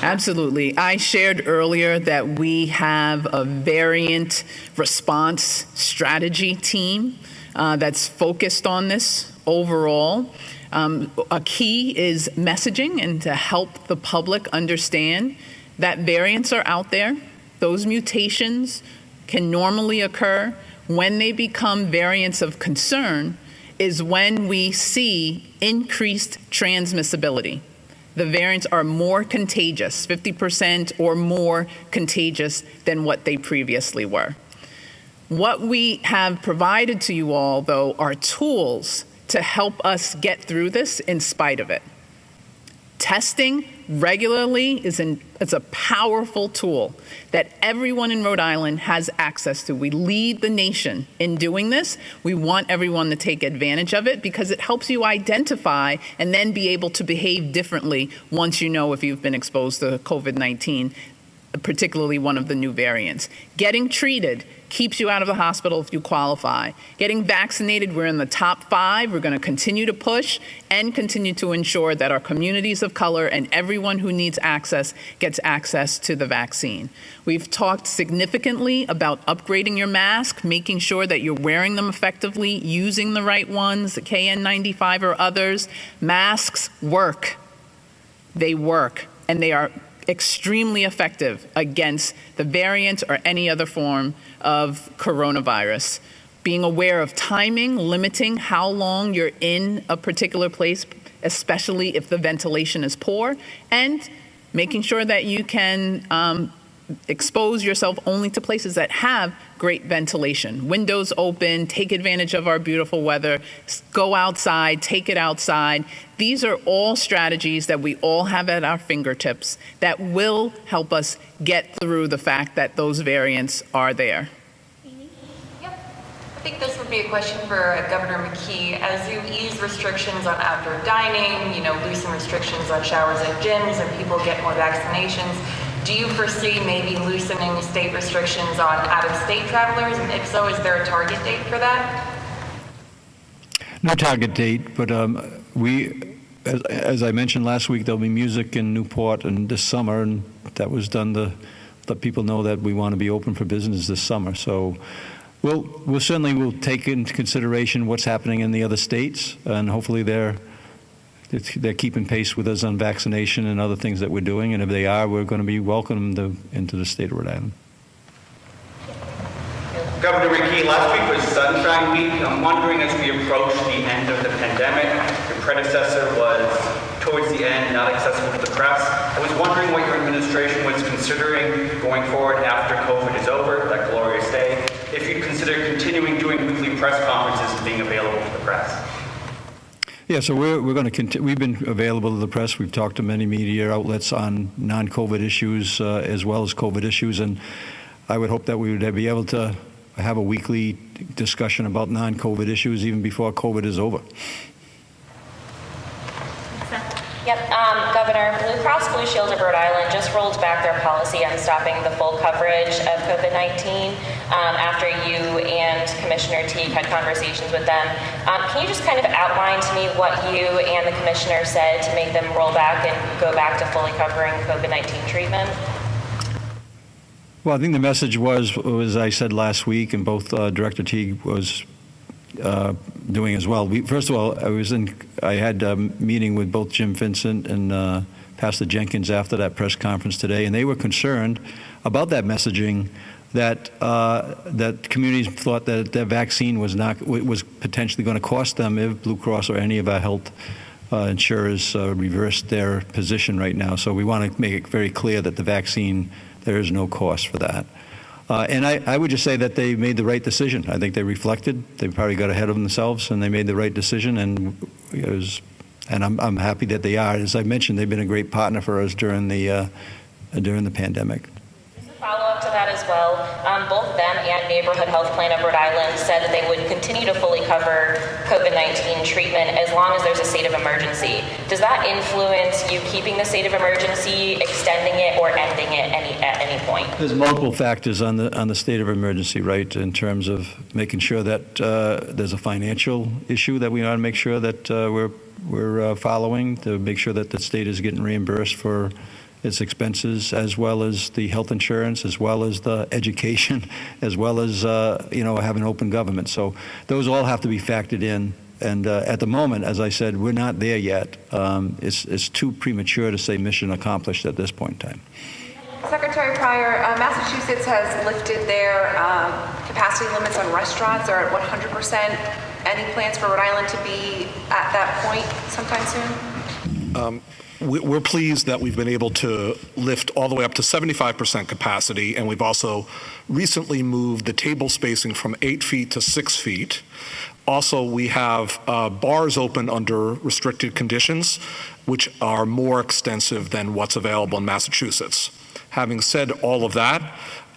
Absolutely. I shared earlier that we have a variant response strategy team that's focused on this overall. A key is messaging and to help the public understand that variants are out there. Those mutations can normally occur. When they become variants of concern is when we see increased transmissibility. The variants are more contagious, 50% or more contagious than what they previously were. What we have provided to you all, though, are tools to help us get through this in spite of it. Testing regularly is a powerful tool that everyone in Rhode Island has access to. We lead the nation in doing this. We want everyone to take advantage of it because it helps you identify and then be able to behave differently once you know if you've been exposed to COVID-19, particularly one of the new variants. Getting treated keeps you out of the hospital if you qualify. Getting vaccinated, we're in the top 5. We're going to continue to push and continue to ensure that our communities of color and everyone who needs access gets access to the vaccine. We've talked significantly about upgrading your mask, making sure that you're wearing them effectively, using the right ones, the KN95 or others. Masks work. They work, and they are extremely effective against the variant or any other form of coronavirus. Being aware of timing, limiting how long you're in a particular place, especially if the ventilation is poor, and making sure that you can expose yourself only to places that have great ventilation. Windows open, take advantage of our beautiful weather, go outside, take it outside. These are all strategies that we all have at our fingertips that will help us get through the fact that those variants are there. Yep. I think this would be a question for Governor McKee. As you ease restrictions on outdoor dining, loosen restrictions on showers and gyms, and people get more vaccinations, do you foresee maybe loosening state restrictions on out-of-state travelers? And if so, is there a target date for that? No target date, but as I mentioned last week, there'll be music in Newport and this summer, and that was done to let people know that we want to be open for business this summer. So We'll certainly will take into consideration what's happening in the other states, and hopefully they're keeping pace with us on vaccination and other things that we're doing. And if they are, we're going to be welcomed into the state of Rhode Island. Governor McKee, last week was Sunshine Week. I'm wondering, as we approach the end of the pandemic, your predecessor was towards the end not accessible to the press. I was wondering what your administration was considering going forward after COVID is over, that glorious day, if you'd consider continuing doing weekly press conferences and being available to the press. Yeah, so we're going to continue. We've been available to the press. We've talked to many media outlets on non-COVID issues as well as COVID issues, and I would hope that we would be able to have a weekly discussion about non-COVID issues even before COVID is over. Yep, Governor, Blue Cross Blue Shield of Rhode Island just rolled back their policy on stopping the full coverage of COVID-19 after you and Commissioner Teague had conversations with them. Can you just kind of outline to me what you and the Commissioner said to make them roll back and go back to fully covering COVID-19 treatment? Well, I think the message was I said last week, and both Director Teague was doing as well. First of all, I had a meeting with both Jim Vincent and Pastor Jenkins after that press conference today, and they were concerned about that messaging that communities thought that their vaccine was potentially going to cost them if Blue Cross or any of our health insurers reversed their position right now. So we want to make it very clear that the vaccine, there is no cost for that. And I would just say that they made the right decision. I think they reflected. They probably got ahead of themselves, and they made the right decision. And I'm happy that they are. As I mentioned, they've been a great partner for us during the pandemic. Follow up to that as well. Both them and Neighborhood Health Plan of Rhode Island said that they would continue to fully cover COVID-19 treatment as long as there's a state of emergency. Does that influence you keeping the state of emergency, extending it, or ending it at any point? There's multiple factors on the state of emergency, right? In terms of making sure that there's a financial issue that we want to make sure that we're following to make sure that the state is getting reimbursed for its expenses, as well as the health insurance, as well as the education, as well as having open government. So those all have to be factored in. And at the moment, as I said, we're not there yet. It's too premature to say mission accomplished at this point in time. Secretary Pryor, Massachusetts has lifted their capacity limits on restaurants. They're at 100%. Any plans for Rhode Island to be at that point sometime soon? We're pleased that we've been able to lift all the way up to 75% capacity, and we've also recently moved the table spacing from 8 feet to 6 feet. Also, we have bars open under restricted conditions, which are more extensive than what's available in Massachusetts. Having said all of that,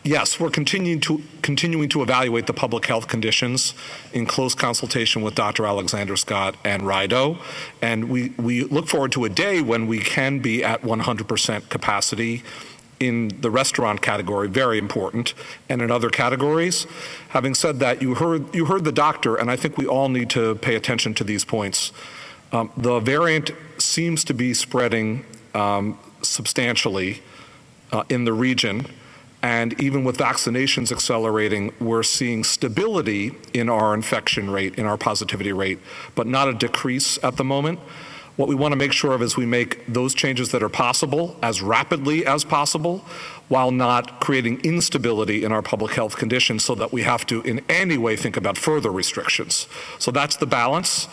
yes, we're continuing to evaluate the public health conditions in close consultation with Dr. Alexander Scott and RIDO, and we look forward to a day when we can be at 100% capacity in the restaurant category, very important, and in other categories. Having said that, you heard the doctor, and I think we all need to pay attention to these points. The variant seems to be spreading substantially in the region. And even with vaccinations accelerating, we're seeing stability in our infection rate, in our positivity rate, but not a decrease at the moment. What we want to make sure of is we make those changes that are possible as rapidly as possible, while not creating instability in our public health conditions so that we have to in any way think about further restrictions. So that's the balance.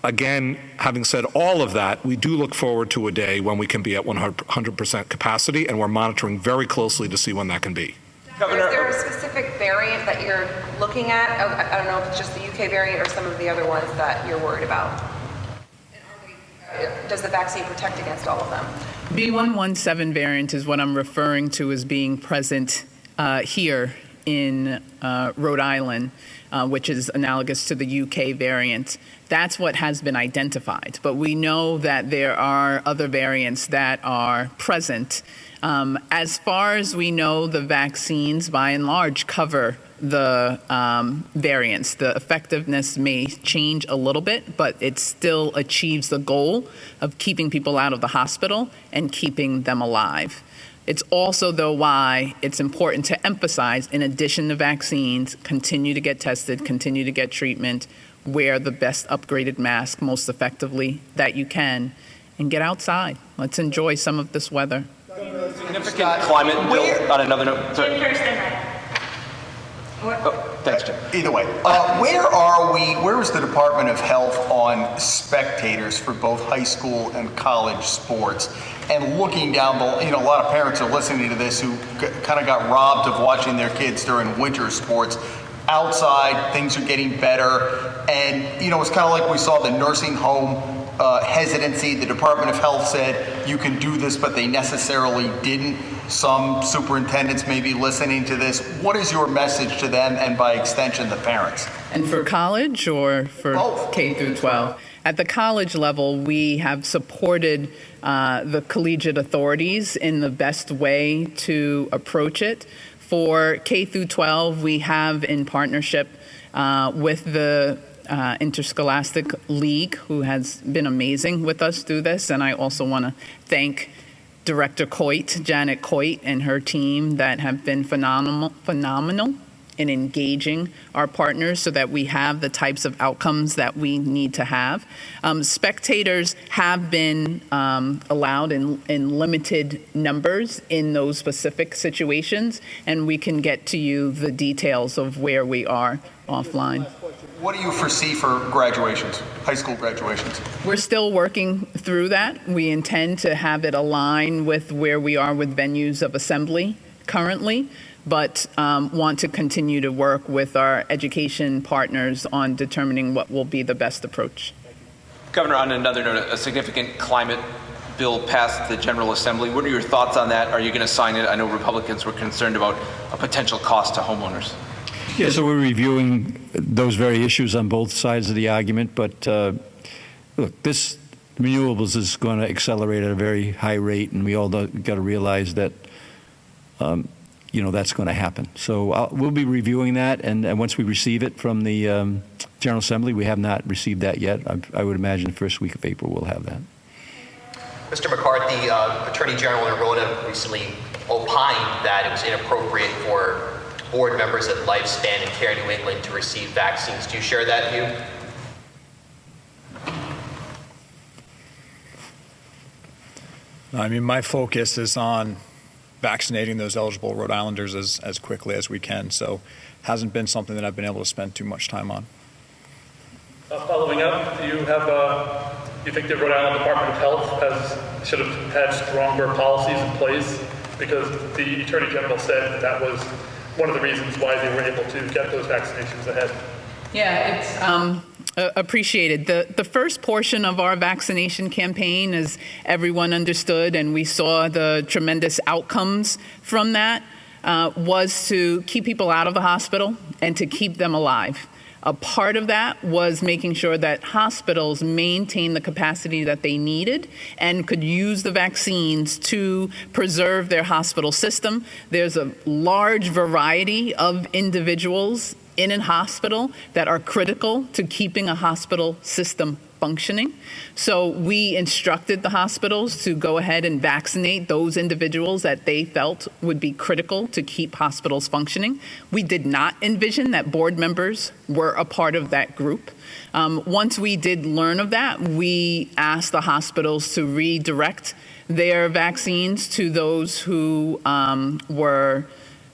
Again, having said all of that, we do look forward to a day when we can be at 100% capacity, and we're monitoring very closely to see when that can be. Governor, is there a specific variant that you're looking at? I don't know if it's just the UK variant or some of the other ones that you're worried about. Does the vaccine protect against all of them? B117 variant is what I'm referring to as being present here in Rhode Island, which is analogous to the UK variant. That's what has been identified. But we know that there are other variants that are present. As far as we know, the vaccines, by and large, cover the variants. The effectiveness may change a little bit, but it still achieves the goal of keeping people out of the hospital and keeping them alive. It's also, though, why it's important to emphasize, in addition to vaccines, continue to get tested, continue to get treatment, wear the best upgraded mask most effectively that you can, and get outside. Let's enjoy some of this weather. Significant climate bill on another note. Sorry. Oh, thanks, Jim. Either way, where are we? Where is the Department of Health on spectators for both high school and college sports? And looking down the, a lot of parents are listening to this who kind of got robbed of watching their kids during winter sports. Outside, things are getting better, and it's kind of like we saw the nursing home hesitancy. The Department of Health said you can do this, but they necessarily didn't. Some superintendents may be listening to this. What is your message to them and by extension the parents? And for college or for both? K through 12? At the college level, we have supported the collegiate authorities in the best way to approach it. For K through 12, we have in partnership with the Interscholastic League, who has been amazing with us through this. And I also want to thank Director Coit, Janet Coit, and her team that have been phenomenal in engaging our partners so that we have the types of outcomes that we need to have. Spectators have been allowed in limited numbers in those specific situations, and we can get to you the details of where we are offline. What do you foresee for graduations, high school graduations? We're still working through that. We intend to have it align with where we are with venues of assembly currently, but want to continue to work with our education partners on determining what will be the best approach. Governor, on another note, a significant climate bill passed the General Assembly. What are your thoughts on that? Are you going to sign it? I know Republicans were concerned about a potential cost to homeowners. Yeah, so we're reviewing those very issues on both sides of the argument, but look, this renewables is going to accelerate at a very high rate, and we all got to realize that that's going to happen. So we'll be reviewing that, and once we receive it from the General Assembly, we have not received that yet. I would imagine the first week of April we'll have that. Mr. McCarthy, Attorney General Rhoda recently opined that it was inappropriate for board members at Lifespan and Care New England to receive vaccines. Do you share that view? I mean, my focus is on vaccinating those eligible Rhode Islanders as quickly as we can. So hasn't been something that I've been able to spend too much time on. Following up, do you think the Rhode Island Department of Health should have had stronger policies in place? Because the Attorney General said that was one of the reasons why they were able to get those vaccinations ahead. Yeah, it's appreciated. The first portion of our vaccination campaign, as everyone understood, and we saw the tremendous outcomes from that, was to keep people out of the hospital and to keep them alive. A part of that was making sure that hospitals maintained the capacity that they needed and could use the vaccines to preserve their hospital system. There's a large variety of individuals in a hospital that are critical to keeping a hospital system functioning. So we instructed the hospitals to go ahead and vaccinate those individuals that they felt would be critical to keep hospitals functioning. We did not envision that board members were a part of that group. Once we did learn of that, we asked the hospitals to redirect their vaccines to those who were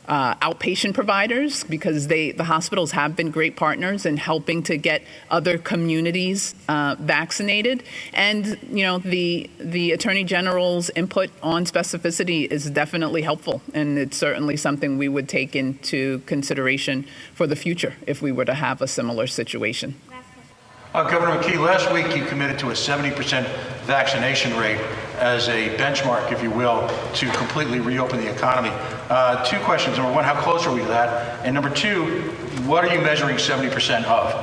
outpatient providers, because the hospitals have been great partners in helping to get other communities vaccinated. And the Attorney General's input on specificity is definitely helpful, and it's certainly something we would take into consideration for the future if we were to have a similar situation. Governor McKee, last week you committed to a 70% vaccination rate as a benchmark, if you will, to completely reopen the economy. Two questions. Number one, how close are we to that? And number two, what are you measuring 70% of?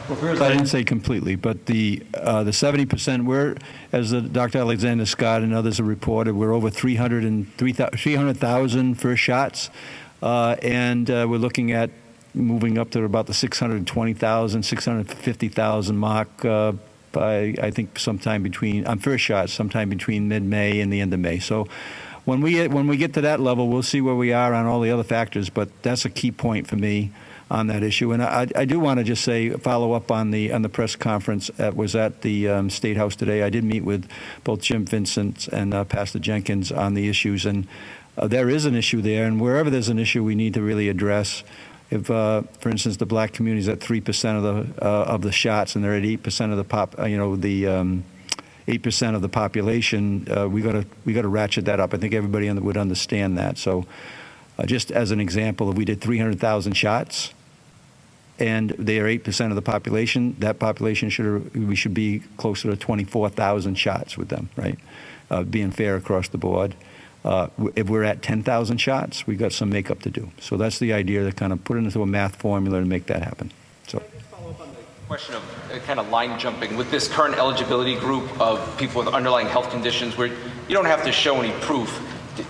Well, first, I didn't say completely, but the 70%, we're, as Dr. Alexander Scott and others have reported, we're over 300,000 first shots, and we're looking at moving up to about the 620,000, 650,000 mark by, I think, sometime between, on first shots, sometime between mid-May and the end of May. So when we get to that level, we'll see where we are on all the other factors. But that's a key point for me on that issue. And I do want to just say, follow up on the press conference that was at the State House today. I did meet with both Jim Vincent and Pastor Jenkins on the issues, and there is an issue there. And wherever there's an issue, we need to really address. If, for instance, the black community is at 3% of the shots, and they're at 8% of the 8% of the population, we got to ratchet that up. I think everybody would understand that. So, just as an example, if we did 300,000 shots, and they are 8% of the population, that population we should be closer to 24,000 shots with them, right? Being fair across the board. If we're at 10,000 shots, we've got some makeup to do. So that's the idea, to kind of put it into a math formula to make that happen. So. Question of kind of line jumping with this current eligibility group of people with underlying health conditions where you don't have to show any proof.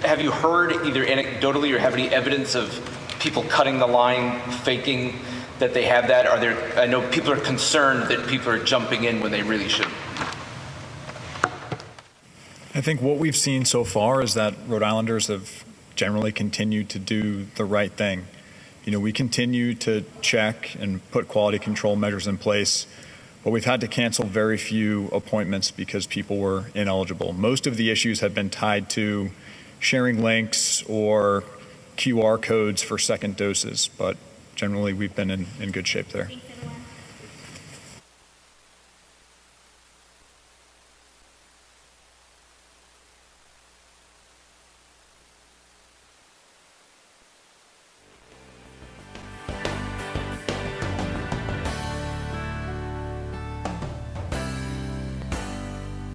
Have you heard either anecdotally or have any evidence of people cutting the line, faking that they have that? I know people are concerned that people are jumping in when they really shouldn't. I think what we've seen so far is that Rhode Islanders have generally continued to do the right thing. We continue to check and put quality control measures in place, but we've had to cancel very few appointments because people were ineligible. Most of the issues have been tied to sharing links or QR codes for second doses, but generally we've been in good shape there.